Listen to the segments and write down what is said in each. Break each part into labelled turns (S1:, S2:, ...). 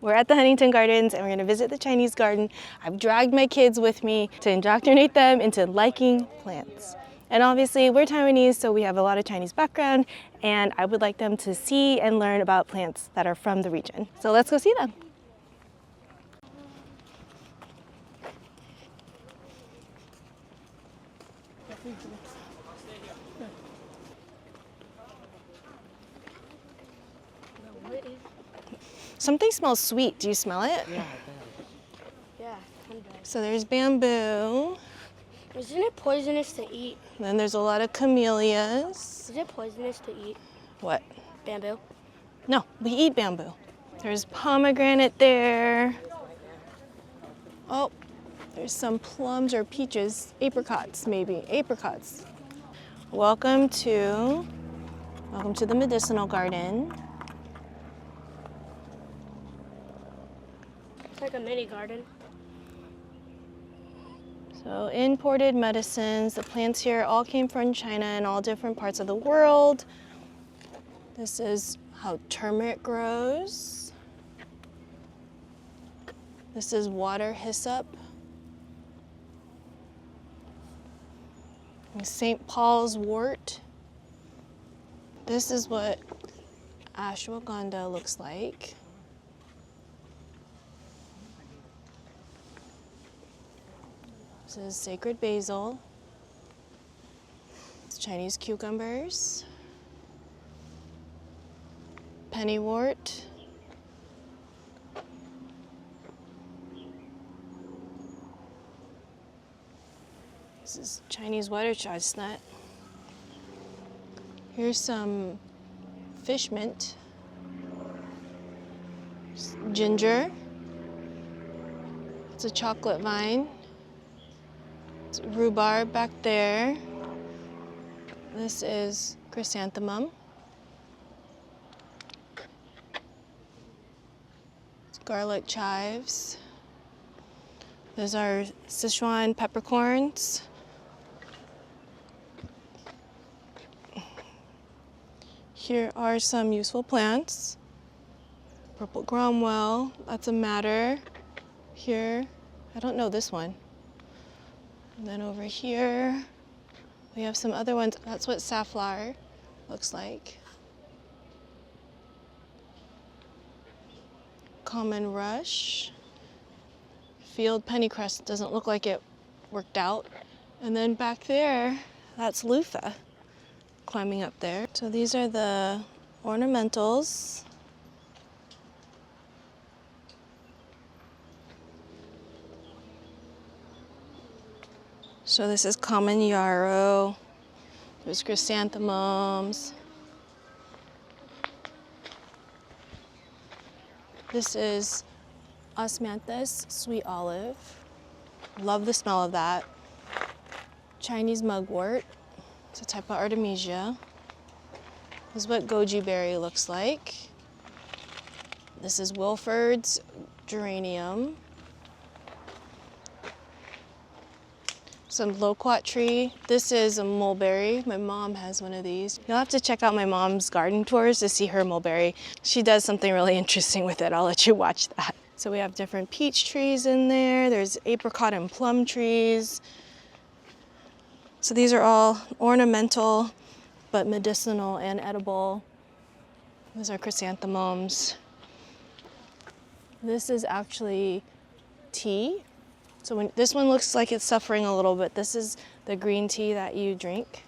S1: We're at the Huntington Gardens and we're gonna visit the Chinese garden. I've dragged my kids with me to indoctrinate them into liking plants. And obviously we're Taiwanese, so we have a lot of Chinese background, and I would like them to see and learn about plants that are from the region. So let's go see them. Something smells sweet. Do you smell it?
S2: Yeah.
S3: Yeah.
S1: So there's bamboo.
S3: Isn't it poisonous to eat?
S1: Then there's a lot of camellias.
S3: Is it poisonous to eat
S1: What?
S3: bamboo?
S1: No, we eat bamboo. There's pomegranate there. Oh, there's some plums or peaches, apricots maybe, apricots. Welcome to the medicinal garden.
S3: It's like a mini garden.
S1: So imported medicines, the plants here all came from China and all different parts of the world. This is how turmeric grows. This is water hyssop. And St. Paul's wort. This is what ashwagandha looks like. This is sacred basil. It's Chinese cucumbers. Pennywort. This is Chinese water chestnut. Here's some fish mint. Ginger. It's a chocolate vine. It's rhubarb back there. This is chrysanthemum. It's garlic chives. Those are Sichuan peppercorns. Here are some useful plants. Purple Cromwell, that's a madder. Here, I don't know this one. And then over here, we have some other ones. That's what safflower looks like. Common rush. Field pennycress doesn't look like it worked out. And then back there, that's loofah climbing up there. So these are the ornamentals. So this is common yarrow. There's chrysanthemums. This is osmanthus, sweet olive. Love the smell of that. Chinese mugwort. It's a type of artemisia. This is what goji berry looks like. This is Wilford's geranium. Some loquat tree. This is a mulberry. My mom has one of these. You'll have to check out my mom's garden tours to see her mulberry. She does something really interesting with it. I'll let you watch that. So we have different peach trees in there. There's apricot and plum trees. So these are all ornamental, but medicinal and edible. Those are chrysanthemums. This is actually tea. So when this one looks like it's suffering a little bit, this is the green tea that you drink.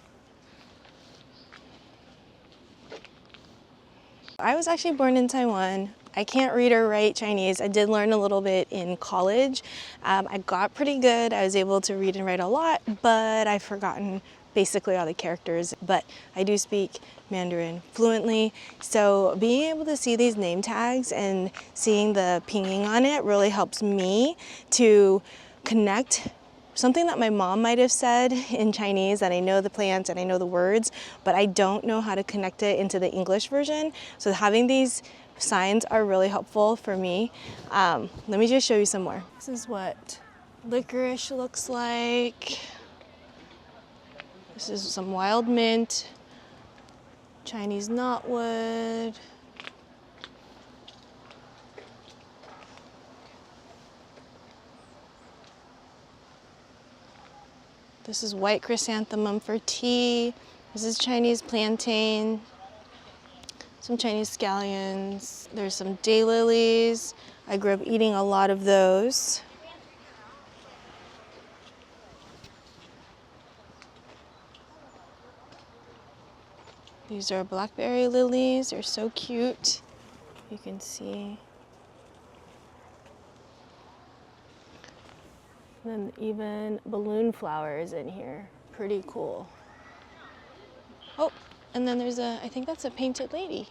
S1: I was actually born in Taiwan. I can't read or write Chinese. I did learn a little bit in college. I got pretty good. I was able to read and write a lot, but I've forgotten basically all the characters. But I do speak Mandarin fluently. So being able to see these name tags and seeing the pinging on it really helps me to connect something that my mom might have said in Chinese, that I know the plants and I know the words, but I don't know how to connect it into the English version. So having these signs are really helpful for me. Let me just show you some more. This is what licorice looks like. This is some wild mint, Chinese knotwood. This is white chrysanthemum for tea. This is Chinese plantain. Some Chinese scallions. There's some daylilies. I grew up eating a lot of those. These are blackberry lilies. They're so cute. You can see. And then even balloon flowers in here. Pretty cool. Oh, and then there's I think that's a painted lady.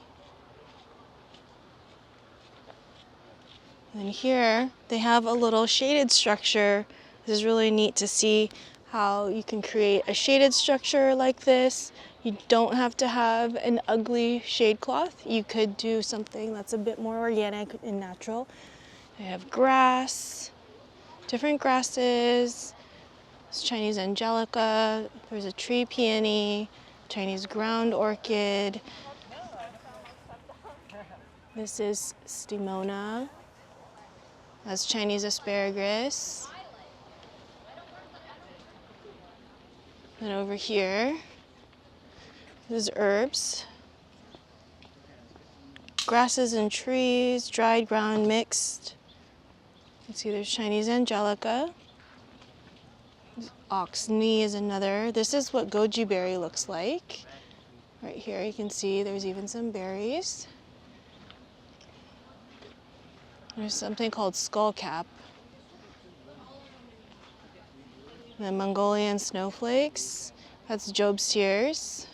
S1: And here they have a little shaded structure. This is really neat to see how you can create a shaded structure like this. You don't have to have an ugly shade cloth. You could do something that's a bit more organic and natural. They have grass, different grasses. It's Chinese angelica. There's a tree peony, Chinese ground orchid. This is stemona. That's Chinese asparagus. And over here, this is herbs. Grasses and trees, dried ground mixed. You can see there's Chinese angelica. Ox knee is another. This is what goji berry looks like. Right here you can see there's even some berries. There's something called skullcap. The Mongolian snowflakes. That's Job's tears.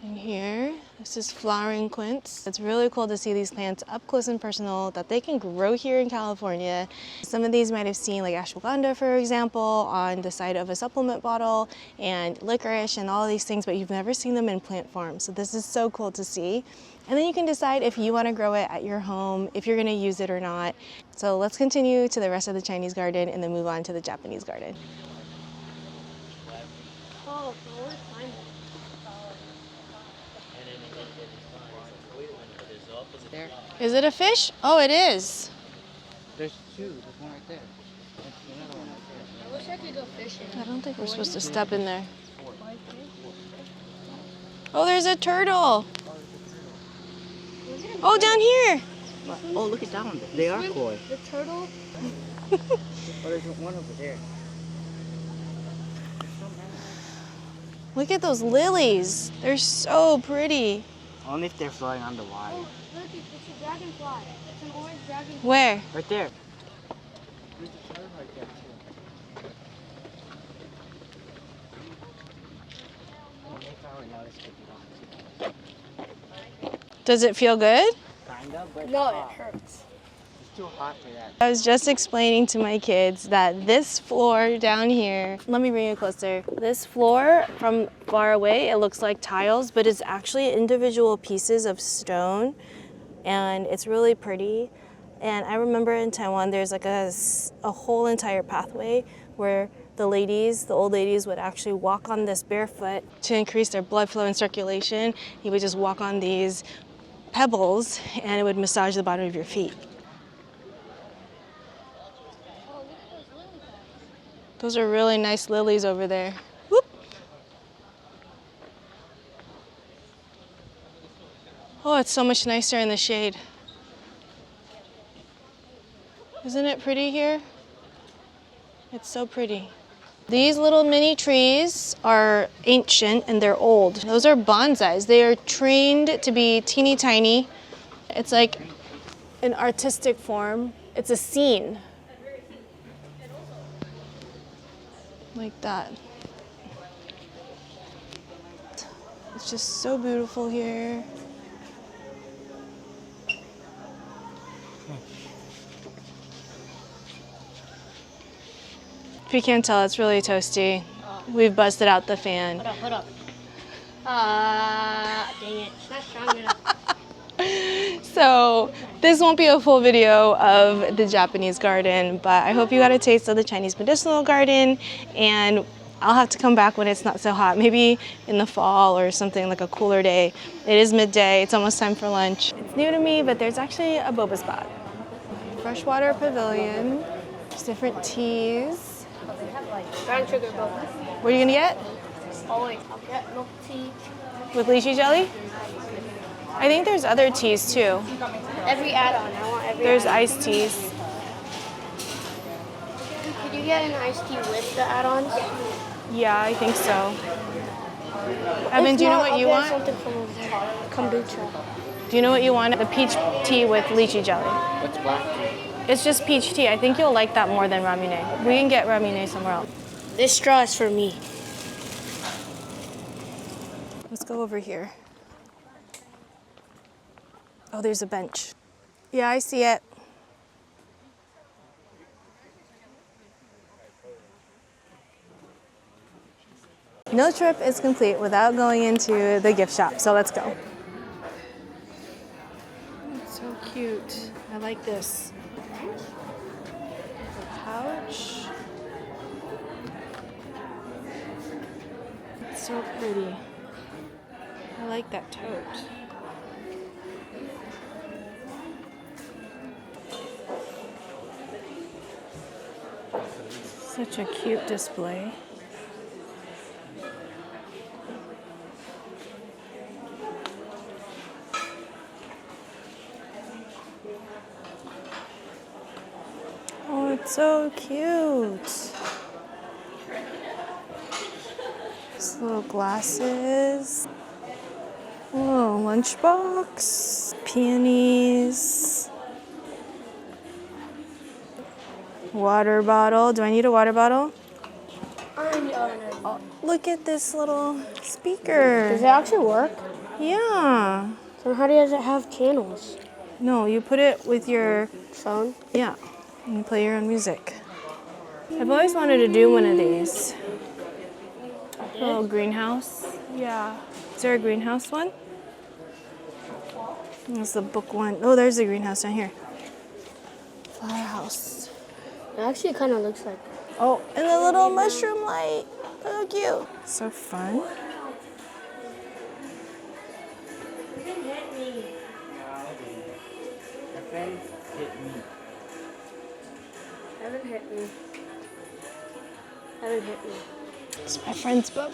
S1: And here, this is flowering quince. It's really cool to see these plants up close and personal that they can grow here in California. Some of these you might have seen, like ashwagandha, for example, on the side of a supplement bottle, and licorice and all these things, but you've never seen them in plant farms. So this is so cool to see. And then you can decide if you want to grow it at your home, if you're going to use it or not. So let's continue to the rest of the Chinese garden and then move on to the Japanese garden.
S3: Oh, where's mine?
S2: There.
S1: Is it a fish? Oh, it is.
S2: There's two. There's one right there. There's another one right there.
S3: I wish I could go fishing.
S1: I don't think we're supposed to step in there. Oh, there's a turtle. Oh, down here.
S2: Oh, look at that one. They are koi.
S3: The turtle?
S2: Oh, there's one over there.
S1: Look at those lilies. They're so pretty.
S2: Only if they're floating on the water.
S3: Oh, look, it's a dragonfly. It's an orange dragonfly.
S1: Where?
S2: Right there. There's a turtle right there, too. Oh, they probably noticed it.
S1: Does it feel good?
S2: Kind of, but
S3: No,
S2: it's
S3: it
S2: hot.
S3: hurts.
S2: It's too hot for that.
S1: I was just explaining to my kids that this floor down here, let me bring it closer. This floor from far away, it looks like tiles, but it's actually individual pieces of stone, and it's really pretty. And I remember in Taiwan, there's like a whole entire pathway where the old ladies would actually walk on this barefoot to increase their blood flow and circulation. You would just walk on these pebbles and it would massage the bottom of your feet.
S3: Oh, look at those lily pads.
S1: Those are really nice lilies over there. Whoop. Oh, it's so much nicer in the shade. Isn't it pretty here? It's so pretty. These little mini trees are ancient and they're old. Those are bonsais. They are trained to be teeny tiny. It's like an artistic form. It's a scene. Like that. It's just so beautiful here. If you can't tell, it's really toasty. We've busted out the fan.
S3: Hold up. Dang it. It's not strong enough.
S1: So this won't be a full video of the Japanese garden, but I hope you got a taste of the Chinese Medicinal Garden, and I'll have to come back when it's not so hot, maybe in the fall or something, like a cooler day. It is midday, it's almost time for lunch. It's new to me, but there's actually a boba spot. Freshwater pavilion. There's different teas.
S3: Brown sugar boba.
S1: What are you gonna get?
S3: Always. I'll get milk tea.
S1: With lychee jelly? I think there's other teas too.
S3: Every add-on. I want every
S1: There's
S3: add-on.
S1: iced teas.
S3: Could you get an iced tea with the add-ons?
S1: Yeah, I think so. Evan,
S3: If
S1: do you know
S3: not,
S1: what you
S3: I'll get
S1: want?
S3: something from over there. Kombucha.
S1: Do you know what you want? The peach tea with lychee jelly.
S2: What's black tea?
S1: It's just peach tea. I think you'll like that more than ramune. We can get ramune somewhere else.
S3: This straw is for me.
S1: Let's go over here. Oh, there's a bench. Yeah, I see it. No trip is complete without going into the gift shop, so let's go. It's so cute. I like this. A pouch. It's so pretty. I like that tote. Such a cute display. Oh, it's so cute. These little glasses. Oh, lunchbox. Peonies. Water bottle. Do I need a water bottle? Oh, look at this little speaker.
S3: Does it actually work?
S1: Yeah.
S3: So how does it have channels?
S1: No, you put it with your,
S3: Phone?
S1: yeah, and you play your own music. I've always wanted to do one of these. Little greenhouse. Yeah. Is there a greenhouse one? There's the book one. Oh, there's a greenhouse down here. Flower house.
S3: It actually kind of looks like.
S1: Oh, and the little mushroom light. So cute. So fun.
S2: My friend hit me.
S3: Haven't hit me. Haven't hit me.
S1: It's my friend's book.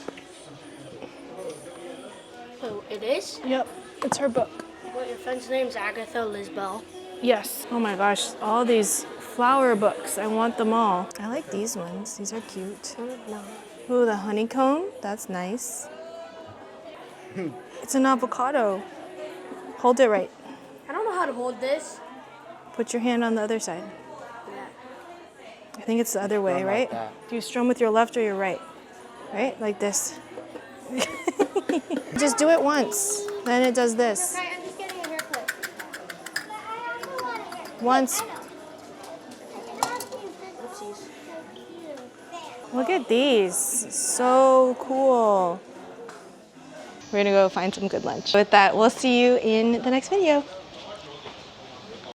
S3: Oh, it is?
S1: Yep, it's her book.
S3: Well, your friend's name's Agatha Lisbell.
S1: Yes. Oh my gosh, all these flower books. I want them all. I like these ones. These are cute.
S3: No.
S1: Ooh, the honeycomb. That's nice. It's an avocado. Hold it right.
S3: I don't know how to hold this.
S1: Put your hand on the other side. I think it's the other way,
S2: Strum like
S1: right?
S2: that.
S1: Do you strum with your left or your right? Right? Like this. Just do it once. Then it does this.
S3: Okay, I'm just getting a haircut.
S1: Once. Look at these. So cool. We're gonna go find some good lunch. With that, we'll see you in the next video.